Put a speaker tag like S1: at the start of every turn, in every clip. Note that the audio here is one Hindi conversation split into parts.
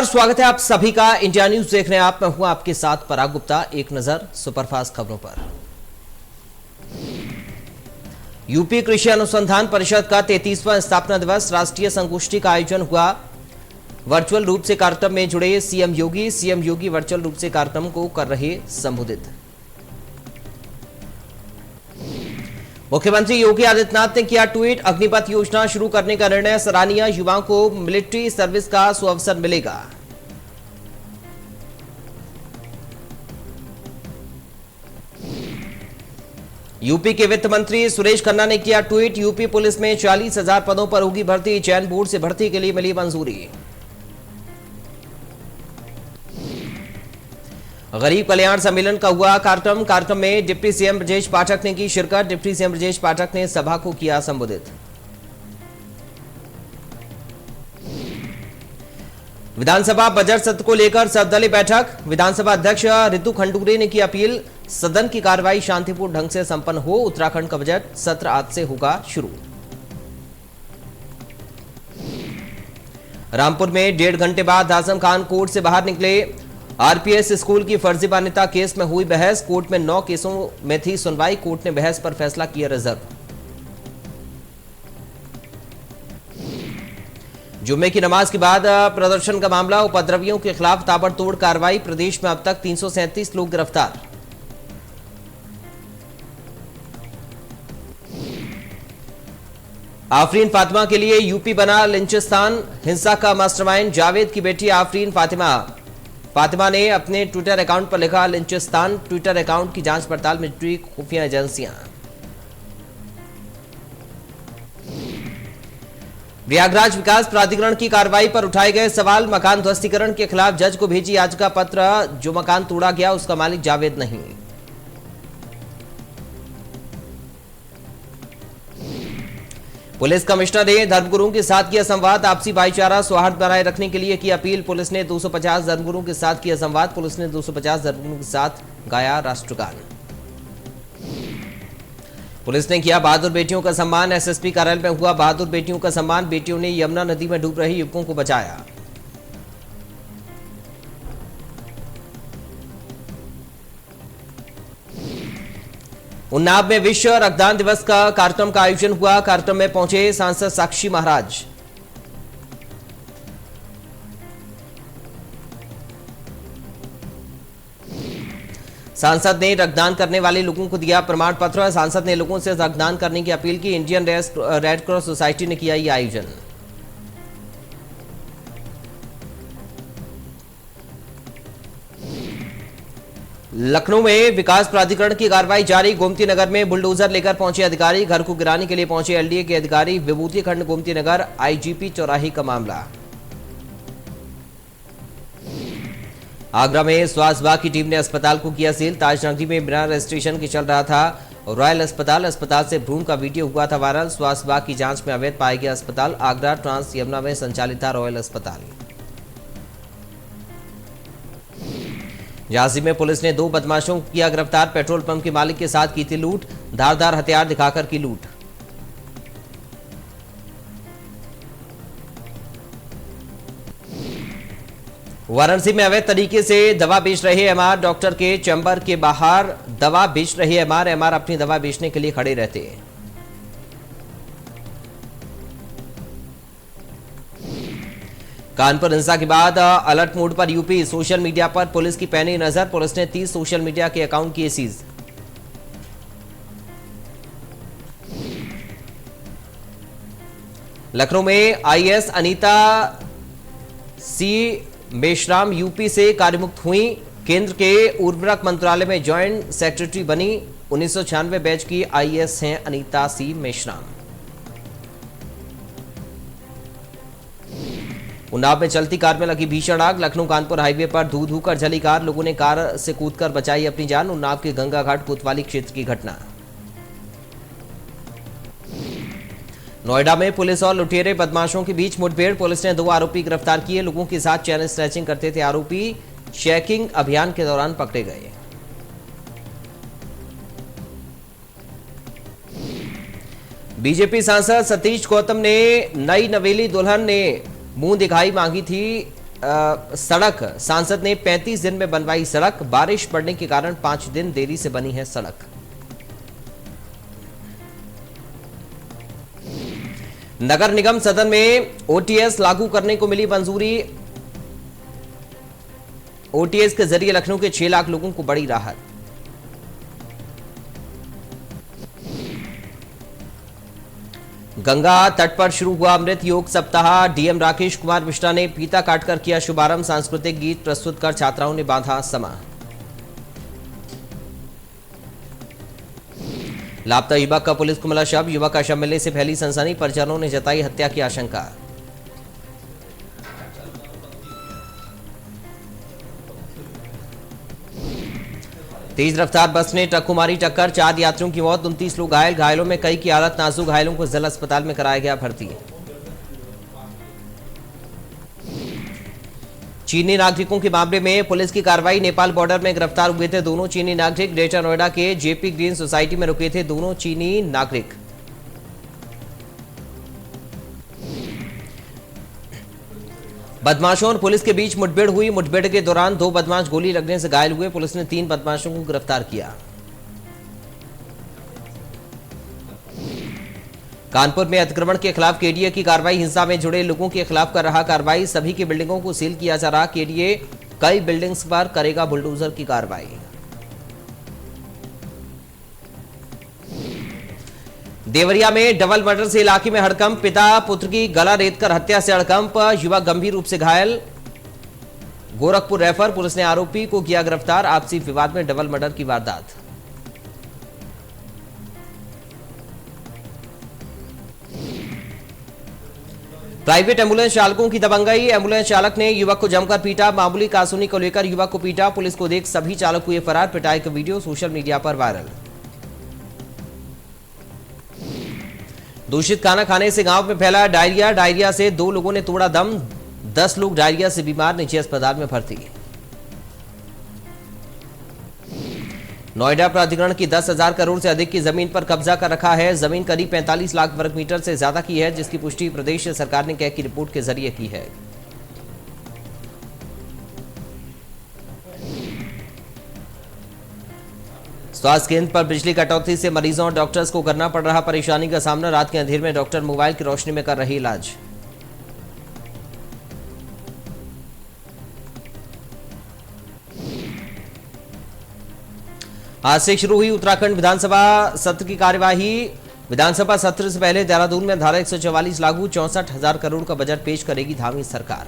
S1: स्वागत है आप सभी का इंडिया न्यूज देख रहे हैं आप। मैं हूं आपके साथ पराग गुप्ता। एक नजर सुपरफास्ट खबरों पर। यूपी कृषि अनुसंधान परिषद का 33वां स्थापना दिवस राष्ट्रीय संगोष्ठी का आयोजन हुआ। वर्चुअल रूप से कार्यक्रम में जुड़े सीएम योगी वर्चुअल रूप से कार्यक्रम को कर रहे संबोधित। मुख्यमंत्री योगी आदित्यनाथ ने किया ट्वीट, अग्निपथ योजना शुरू करने का निर्णय सराहनीय, युवाओं को मिलिट्री सर्विस का सुअवसर मिलेगा। यूपी के वित्त मंत्री सुरेश खन्ना ने किया ट्वीट, यूपी पुलिस में 40,000 पदों पर होगी भर्ती, चयन बोर्ड से भर्ती के लिए मिली मंजूरी। गरीब कल्याण सम्मेलन का हुआ कार्यक्रम में डिप्टी सीएम ब्रजेश पाठक ने की शिरकत। डिप्टी सीएम ब्रजेश पाठक ने सभा को किया संबोधित। विधानसभा बजट सत्र को लेकर सर्वदलीय बैठक। विधानसभा अध्यक्ष रितु खंडूरे ने की अपील, सदन की कार्रवाई शांतिपूर्ण ढंग से संपन्न हो। उत्तराखंड का बजट सत्र आज से होगा शुरू। रामपुर में 1.5 घंटे बाद आजम खान कोर्ट से बाहर निकले। आरपीएस स्कूल की फर्जी मान्यता केस में हुई बहस। कोर्ट में 9 केसों में थी सुनवाई। कोर्ट ने बहस पर फैसला किया रिजर्व। जुम्मे की नमाज के बाद प्रदर्शन का मामला, उपद्रवियों के खिलाफ ताबड़तोड़ कार्रवाई। प्रदेश में अब तक 337 लोग गिरफ्तार। आफरीन फातिमा के लिए यूपी बना लिंचिस्तान। हिंसा का मास्टरमाइंड जावेद की बेटी आफरीन फातिमा ने अपने ट्विटर अकाउंट पर लिखा लिंचिस्तान। ट्विटर अकाउंट की जांच पड़ताल में जुटी खुफिया एजेंसियां। प्रयागराज विकास प्राधिकरण की कार्रवाई पर उठाए गए सवाल। मकान ध्वस्तीकरण के खिलाफ जज को भेजी याचिका पत्र। जो मकान तोड़ा गया उसका मालिक जावेद नहीं। पुलिस कमिश्नर ने धर्मगुरुओं के साथ किया संवाद। आपसी भाईचारा सौहार्द बनाए रखने के लिए की अपील। पुलिस ने 250 धर्मगुरुओं के साथ किया संवाद। पुलिस ने 250 धर्मगुरुओं के साथ गाया राष्ट्रगान। पुलिस ने किया बहादुर बेटियों का सम्मान। एसएसपी कार्यालय में हुआ बहादुर बेटियों का सम्मान। बेटियों ने यमुना नदी में डूब रहे युवकों को बचाया। उन्नाव में विश्व रक्तदान दिवस का कार्यक्रम का आयोजन हुआ। कार्यक्रम में पहुंचे सांसद साक्षी महाराज। सांसद ने रक्तदान करने वाले लोगों को दिया प्रमाण पत्र। सांसद ने लोगों से रक्तदान करने की अपील की। इंडियन रेड क्रॉस सोसाइटी ने किया यह आयोजन। लखनऊ में विकास प्राधिकरण की कार्रवाई जारी। गोमती नगर में बुलडोजर लेकर पहुंचे अधिकारी। घर को गिराने के लिए पहुंचे एलडीए के अधिकारी। विभूति खंड गोमती नगर आईजीपी चौराहे का मामला। आगरा में स्वास्थ्य विभाग की टीम ने अस्पताल को किया सील। ताजनगरी में बिना रजिस्ट्रेशन के चल रहा था रॉयल अस्पताल से भ्रूण का वीडियो हुआ था वायरल। स्वास्थ्य विभाग की जांच में अवैध पाया गया अस्पताल। आगरा ट्रांस यमुना में संचालित था रॉयल अस्पताल। झांसी में पुलिस ने 2 बदमाशों को किया गिरफ्तार। पेट्रोल पंप के मालिक के साथ की थी लूट। धारदार हथियार दिखाकर की लूट। वाराणसी में अवैध तरीके से दवा बेच रहे एमआर। डॉक्टर के चैम्बर के बाहर दवा बेच रहे एमआर अपनी दवा बेचने के लिए खड़े रहते हैं। कानपुर हिंसा के बाद अलर्ट मोड पर यूपी। सोशल मीडिया पर पुलिस की पैनी नजर। पुलिस ने 30 सोशल मीडिया के अकाउंट किए सीज। लखनऊ में आईएएस अनीता सी मेश्राम यूपी से कार्यमुक्त हुई। केंद्र के उर्वरक मंत्रालय में ज्वाइंट सेक्रेटरी बनी। 1996 बैच की आईएएस हैं अनीता सी मेश्राम। उन्नाव में चलती कार में लगी भीषण आग। लखनऊ कानपुर हाईवे पर धू धू कर जली कार। लोगों ने कार से कूदकर बचाई अपनी जान। उन्नाव के गंगा घाट कोतवाली क्षेत्र की घटना। नोएडा में पुलिस और लुटेरे बदमाशों के बीच मुठभेड़। पुलिस ने 2 आरोपी गिरफ्तार किए। लोगों के साथ चैन स्नैचिंग करते थे आरोपी। चेकिंग अभियान के दौरान पकड़े गए। बीजेपी सांसद सतीश गौतम ने नई नवेली दुल्हन ने मुंह दिखाई मांगी थी सड़क सांसद ने 35 दिन में बनवाई सड़क, बारिश पड़ने के कारण 5 दिन देरी से बनी है सड़क। नगर निगम सदन में ओटीएस लागू करने को मिली मंजूरी। ओटीएस के जरिए लखनऊ के 6 लाख लोगों को बड़ी राहत। गंगा तट पर शुरू हुआ अमृत योग सप्ताह। डीएम राकेश कुमार मिश्रा ने फीता काटकर किया शुभारंभ। सांस्कृतिक गीत प्रस्तुत कर छात्राओं ने बांधा समा। लापता युवक का पुलिस को मिला शव। युवक का शव मिलने से फैली सनसनी। परिजनों ने जताई हत्या की आशंका। तेज रफ्तार बस ने ट्रक को मारी टक्कर। 4 यात्रियों की मौत, 29 लोग घायल। घायलों में कई की हालत नाजुक। घायलों को जिला अस्पताल में कराया गया भर्ती। चीनी नागरिकों के मामले में पुलिस की कार्रवाई। नेपाल बॉर्डर में गिरफ्तार हुए थे दोनों चीनी नागरिक। ग्रेटर नोएडा के जेपी ग्रीन सोसाइटी में रुके थे दोनों चीनी नागरिक। बदमाशों और पुलिस के बीच मुठभेड़ हुई। मुठभेड़ के दौरान 2 बदमाश गोली लगने से घायल हुए। पुलिस ने 3 बदमाशों को गिरफ्तार किया। कानपुर में अतिक्रमण के खिलाफ केडीए की कार्रवाई। हिंसा में जुड़े लोगों के खिलाफ कर रहा कार्रवाई। सभी की बिल्डिंगों को सील किया जा रहा। केडीए कई बिल्डिंग्स पर करेगा बुलडोजर की कार्रवाई। देवरिया में डबल मर्डर से इलाके में हड़कंप। पिता पुत्र की गला रेतकर हत्या से हड़कंप। युवक गंभीर रूप से घायल। गोरखपुर रेफर। पुलिस ने आरोपी को किया गिरफ्तार। आपसी विवाद में डबल मर्डर की वारदात। प्राइवेट एम्बुलेंस चालकों की दबंगई। एम्बुलेंस चालक ने युवक को जमकर पीटा। मामूली कासूनी को लेकर युवक को पीटा। पुलिस को देख सभी चालक हुए फरार। पिटाई का वीडियो सोशल मीडिया पर वायरल। दूषित खाना खाने से गांव में फैला डायरिया। डायरिया से 2 लोगों ने तोड़ा दम। 10 लोग डायरिया से बीमार, निजी अस्पताल में भर्ती। नोएडा प्राधिकरण की 10,000 करोड़ से अधिक की जमीन पर कब्जा कर रखा है। जमीन करीब 45 लाख वर्ग मीटर से ज्यादा की है, जिसकी पुष्टि प्रदेश सरकार ने कैग की रिपोर्ट के जरिए की है। स्वास्थ्य केंद्र पर बिजली कटौती से मरीजों और डॉक्टर्स को करना पड़ रहा परेशानी का सामना। रात के अंधेरे में डॉक्टर मोबाइल की रोशनी में कर रहे इलाज। आज से शुरू हुई उत्तराखंड विधानसभा सत्र की कार्यवाही। विधानसभा सत्र से पहले देहरादून में धारा 144 लागू। 64,000 करोड़ का बजट पेश करेगी धामी सरकार।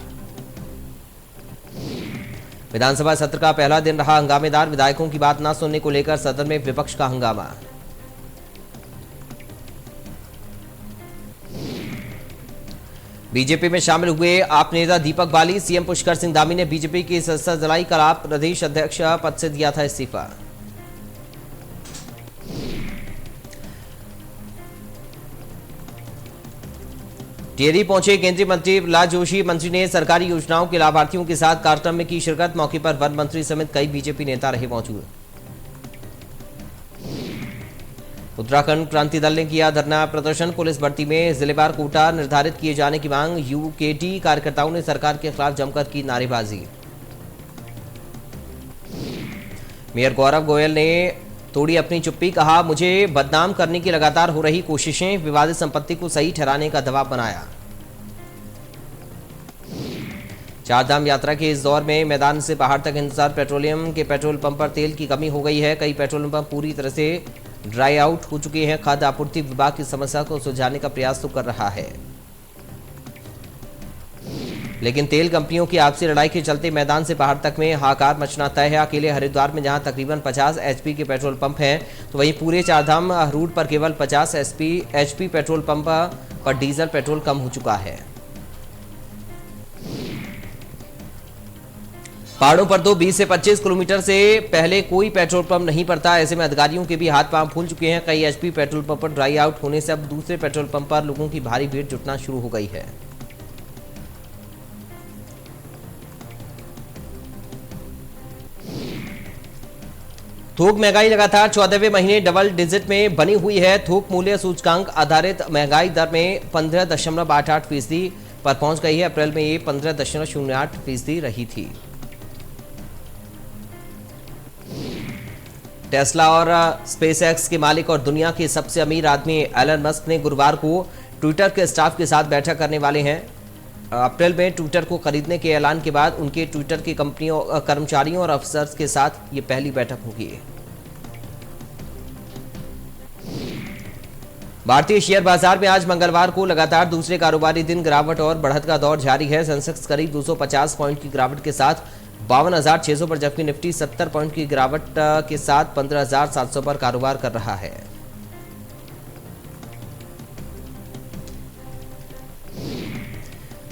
S1: विधानसभा सत्र का पहला दिन रहा हंगामेदार। विधायकों की बात न सुनने को लेकर सदन में विपक्ष का हंगामा। बीजेपी में शामिल हुए आप नेता दीपक बाली। सीएम पुष्कर सिंह धामी ने बीजेपी की सदस्यता जलाई। कल आप प्रदेश अध्यक्ष पद से दिया था इस्तीफा। टिहरी पहुंचे केंद्रीय मंत्री प्रहलाद जोशी। मंत्री ने सरकारी योजनाओं के लाभार्थियों के साथ कार्यक्रम में की शिरकत। मौके पर वन मंत्री समेत कई बीजेपी नेता रहे मौजूद। उत्तराखंड क्रांति दल ने किया धरना प्रदर्शन। पुलिस भर्ती में जिलेवार कोटा निर्धारित किए जाने की मांग। यूकेटी कार्यकर्ताओं ने सरकार के खिलाफ जमकर की नारेबाजी। मेयर गौरव गोयल ने तोड़ी अपनी चुप्पी। कहा, मुझे बदनाम करने की लगातार हो रही कोशिशें। विवादित संपत्ति को सही ठहराने का दबाव बनाया। चारधाम यात्रा के इस दौर में मैदान से पहाड़ तक इंतजार। पेट्रोलियम के पेट्रोल पंप पर तेल की कमी हो गई है। कई पेट्रोल पंप पूरी तरह से ड्राई आउट हो चुके हैं। खाद्य आपूर्ति विभाग की समस्या को सुलझाने का प्रयास तो कर रहा है, लेकिन तेल कंपनियों की आपसी लड़ाई के चलते मैदान से पहाड़ तक में हाहाकार मचना तय है। अकेले हरिद्वार में जहां तकरीबन 50 एचपी के पेट्रोल पंप हैं, तो वहीं पूरे चारधाम रूट पर केवल 50 एचपी पेट्रोल पंप पर डीजल पेट्रोल कम हो चुका है। पहाड़ों पर तो 20 से 25 किलोमीटर से पहले कोई पेट्रोल पंप नहीं पड़ता। ऐसे में अधिकारियों के भी हाथ पांव फूल चुके हैं। कई एचपी पेट्रोल पंप पर ड्राई आउट होने से अब दूसरे पेट्रोल पंप पर लोगों की भारी भीड़ जुटना शुरू हो गई है। थोक महंगाई लगातार 14वें महीने डबल डिजिट में बनी हुई है। थोक मूल्य सूचकांक आधारित महंगाई दर में 15.88%, पर पहुंच गई है। अप्रैल में ये 15.08% रही थी। टेस्ला और स्पेसएक्स के मालिक और दुनिया के सबसे अमीर आदमी एलन मस्क ने गुरुवार को ट्विटर के स्टाफ के साथ बैठक करने वाले हैं। अप्रैल में ट्विटर को खरीदने के ऐलान के बाद उनके ट्विटर की कंपनियों, कर्मचारियों और अफसर्स के साथ ये पहली बैठक होगी। भारतीय शेयर बाजार में आज मंगलवार को लगातार दूसरे कारोबारी दिन गिरावट और बढ़त का दौर जारी है। सेंसेक्स करीब 250 पॉइंट की गिरावट के साथ 52,600 पर, जबकि निफ्टी 70 पॉइंट की गिरावट के साथ 15,700 पर कारोबार कर रहा है।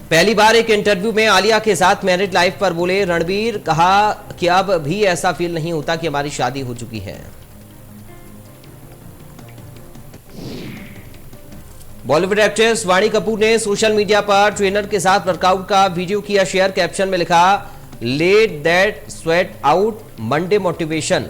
S1: पहली बार एक इंटरव्यू में आलिया के साथ मैरिड लाइफ पर बोले रणबीर, कहा कि अब भी ऐसा फील नहीं होता कि हमारी शादी हो चुकी है। बॉलीवुड एक्ट्रेस वाणी कपूर ने सोशल मीडिया पर ट्रेनर के साथ वर्कआउट का वीडियो किया शेयर। कैप्शन में लिखा, let that sweat out, Monday motivation.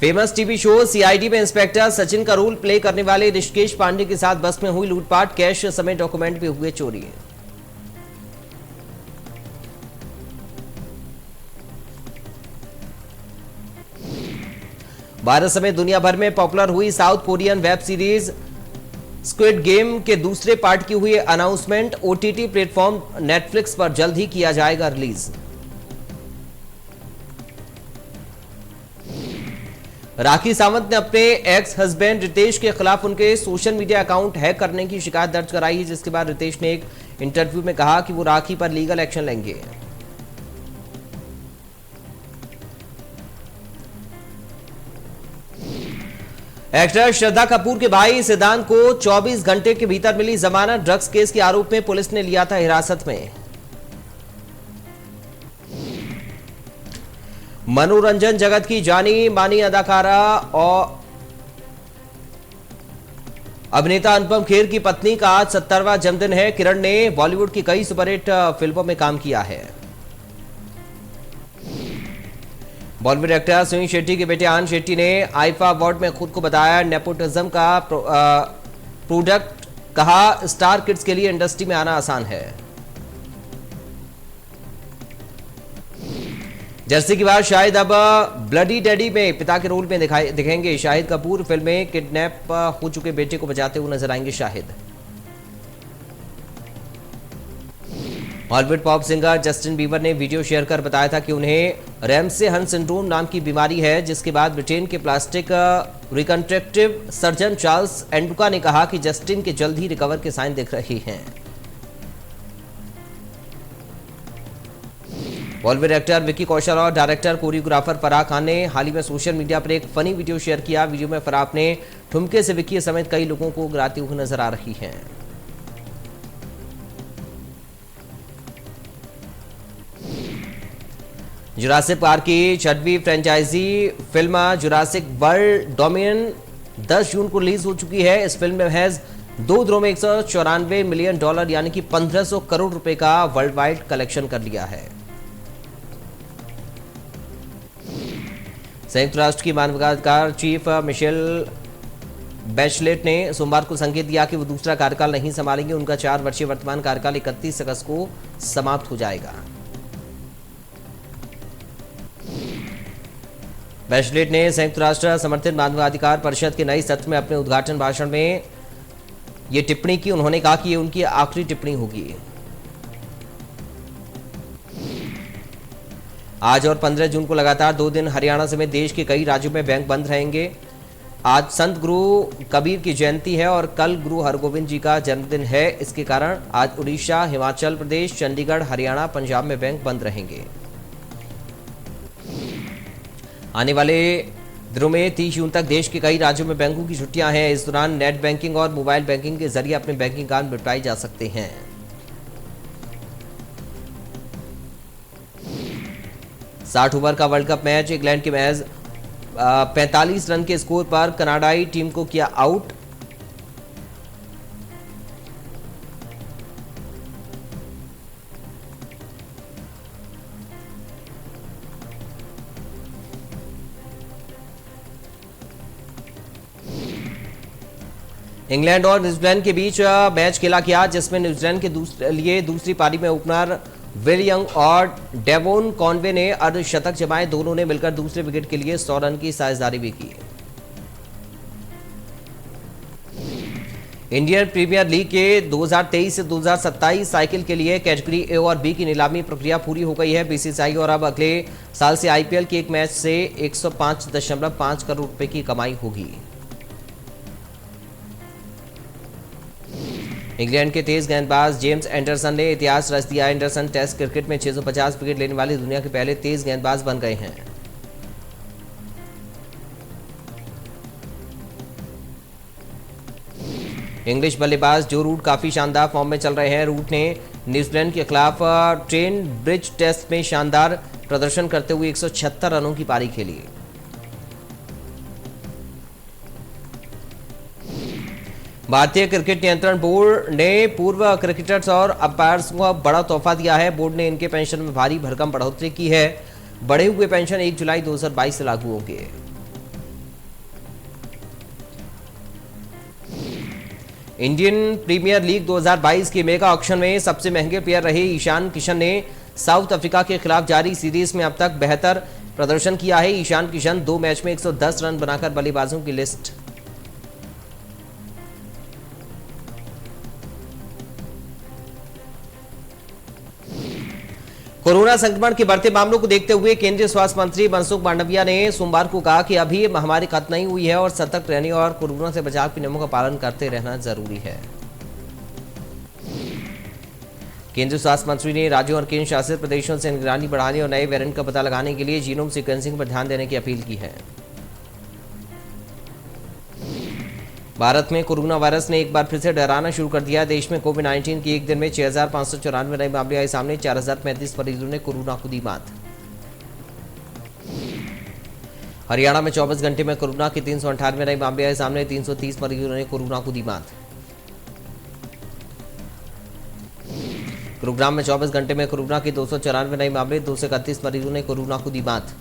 S1: Famous TV show CID में इंस्पेक्टर सचिन का रोल प्ले करने वाले ऋषिकेश पांडे के साथ बस में हुई लूटपाट, कैश समेत डॉक्यूमेंट भी हुए चोरी। भारत समेत दुनिया भर में पॉपुलर हुई south Korean web series squid game के दूसरे पार्ट की हुई अनाउंसमेंट। ओटीटी प्लेटफॉर्म नेटफ्लिक्स पर जल्द ही किया जाएगा रिलीज। राखी सावंत ने अपने एक्स हस्बैंड रितेश के खिलाफ उनके सोशल मीडिया अकाउंट हैक करने की शिकायत दर्ज कराई है, जिसके बाद रितेश ने एक इंटरव्यू में कहा कि वो राखी पर लीगल एक्शन लेंगे। एक्टर श्रद्धा कपूर के भाई सिद्धांत को 24 घंटे के भीतर मिली जमानत। ड्रग्स केस के आरोप में पुलिस ने लिया था हिरासत में। मनोरंजन जगत की जानी मानी अदाकारा और अभिनेता अनुपम खेर की पत्नी का आज 70वां जन्मदिन है। किरण ने बॉलीवुड की कई सुपरहिट फिल्मों में काम किया है। बॉलीवुड एक्टर सुनील शेट्टी के बेटे आन शेट्टी ने आईफा अवार्ड में खुद को बताया नेपोटिज्म का प्रोडक्ट। कहा, स्टार किड्स के लिए इंडस्ट्री में आना आसान है। जर्सी के बाद शाहिद अब ब्लडी डैडी में पिता के रोल में दिखेंगे। शाहिद कपूर फिल्म में किडनैप हो चुके बेटे को बचाते हुए नजर आएंगे Shahid. Hollywood pop singer Justin Bieber ने वीडियो शेयर कर बताया था कि उन्हें रैमसे हंट सिंड्रोम नाम की बीमारी है, जिसके बाद ब्रिटेन के प्लास्टिक रिकंस्ट्रक्टिव सर्जन चार्ल्स एंडुका ने कहा कि जस्टिन के जल्द ही रिकवर के साइन दिख रहे हैं। बॉलीवुड एक्टर विकी कौशल और डायरेक्टर कोरियोग्राफर फराह खान ने हाल ही में सोशल मीडिया पर एक फनी वीडियो शेयर किया। वीडियो में फराह अपने ठुमके से विकी समेत कई लोगों को गिराती हुई नजर आ रही हैं। जुरासिक पार्क की 6वीं franchise film Jurassic World Dominion 10 June को रिलीज हो चुकी है। इस फिल्म में महज 2 दिनों में $194 मिलियन यानी कि 1500 करोड़ रुपए का वर्ल्ड वाइड कलेक्शन कर लिया है। संयुक्त राष्ट्र की मानवाधिकार चीफ मिशेल बैचलेट ने सोमवार को संकेत दिया कि वो दूसरा कार्यकाल नहीं संभालेंगे। उनका 4 वर्षीय वर्तमान कार्यकाल 31 अगस्त को समाप्त हो जाएगा। बैचलेट ने संयुक्त राष्ट्र समर्थित मानवाधिकार परिषद के नए सत्र में अपने उद्घाटन भाषण में ये टिप्पणी की। उन्होंने कहा कि ये उनकी आखिरी टिप्पणी होगी। आज और 15 जून को लगातार 2 दिन हरियाणा समेत देश के कई राज्यों में बैंक बंद रहेंगे। आज संत गुरु कबीर की जयंती है और कल गुरु हरगोविंद जी का जन्मदिन है। इसके कारण आज उड़ीसा, हिमाचल प्रदेश, चंडीगढ़, हरियाणा, पंजाब में बैंक बंद रहेंगे। आने वाले दिनों में 30 जून तक देश के कई राज्यों में बैंकों की छुट्टियां हैं। इस दौरान नेट बैंकिंग और मोबाइल बैंकिंग के जरिए अपने बैंकिंग काम निपटाए जा सकते हैं। साठ ओवर का वर्ल्ड कप मैच इंग्लैंड के महज 45 रन के स्कोर पर कनाडाई टीम को किया आउट। इंग्लैंड और न्यूजीलैंड के बीच मैच खेला गया, जिसमें न्यूजीलैंड के लिए दूसरी पारी में ओपनर विल यंग और डेवोन कॉनवे ने अर्धशतक जमाए। दोनों ने मिलकर दूसरे विकेट के लिए 100 रन की साझेदारी भी की। इंडियन प्रीमियर लीग के 2023 से 2027 साइकिल के लिए कैटेगरी ए और बी की नीलामी प्रक्रिया पूरी हो गई है बीसीसीआई, और अब अगले साल से आईपीएल के एक मैच से 105.5 करोड़ रुपए की कमाई होगी। इंग्लैंड के तेज गेंदबाज जेम्स एंडरसन ने इतिहास रच दिया। एंडरसन टेस्ट क्रिकेट में 650 विकेट लेने वाले दुनिया के पहले तेज गेंदबाज बन गए हैं। इंग्लिश बल्लेबाज जो रूट काफी शानदार फॉर्म में चल रहे हैं। रूट ने न्यूजीलैंड के खिलाफ ट्रेन ब्रिज टेस्ट में शानदार प्रदर्शन करते हुए 176 रनों की पारी खेली। भारतीय क्रिकेट नियंत्रण बोर्ड ने पूर्व क्रिकेटर्स और अंपायर्स को बड़ा तोहफा दिया है। बोर्ड ने इनके पेंशन में भारी भरकम बढ़ोतरी की है। बढ़े हुए पेंशन 1 जुलाई 2022 से लागू होंगे। इंडियन प्रीमियर लीग 2022 के मेगा ऑक्शन में सबसे महंगे प्लेयर रहे ईशान किशन ने साउथ अफ्रीका के खिलाफ जारी सीरीज में अब तक बेहतर प्रदर्शन किया है। ईशान किशन 2 मैच में 110 रन बनाकर बल्लेबाजों की लिस्ट। कोरोना संक्रमण के बढ़ते मामलों को देखते हुए केंद्रीय स्वास्थ्य मंत्री मनसुख मांडविया ने सोमवार को कहा कि अभी महामारी खत्म नहीं हुई है और सतर्क रहने और कोरोना से बचाव के नियमों का पालन करते रहना जरूरी है। केंद्रीय स्वास्थ्य मंत्री ने राज्यों और केंद्र शासित प्रदेशों से निगरानी बढ़ाने और नए वेरिएंट का पता लगाने के लिए जीनोम सीक्वेंसिंग पर ध्यान देने की अपील की है। भारत में कोरोना वायरस ने एक बार फिर से डराना शुरू कर दिया। देश में कोविड-19 की एक दिन में 6,594 नए मामले आए सामने। 4,035 मरीजों ने कोरोना को दी मात। हरियाणा में 24 घंटे में कोरोना के 398 नए मामले आए सामने। 330 मरीजों ने कोरोना को दी मात। गुरुग्राम में 24 घंटे में कोरोना के 294 नए मामले। 231 मरीजों ने कोरोना को दी मात।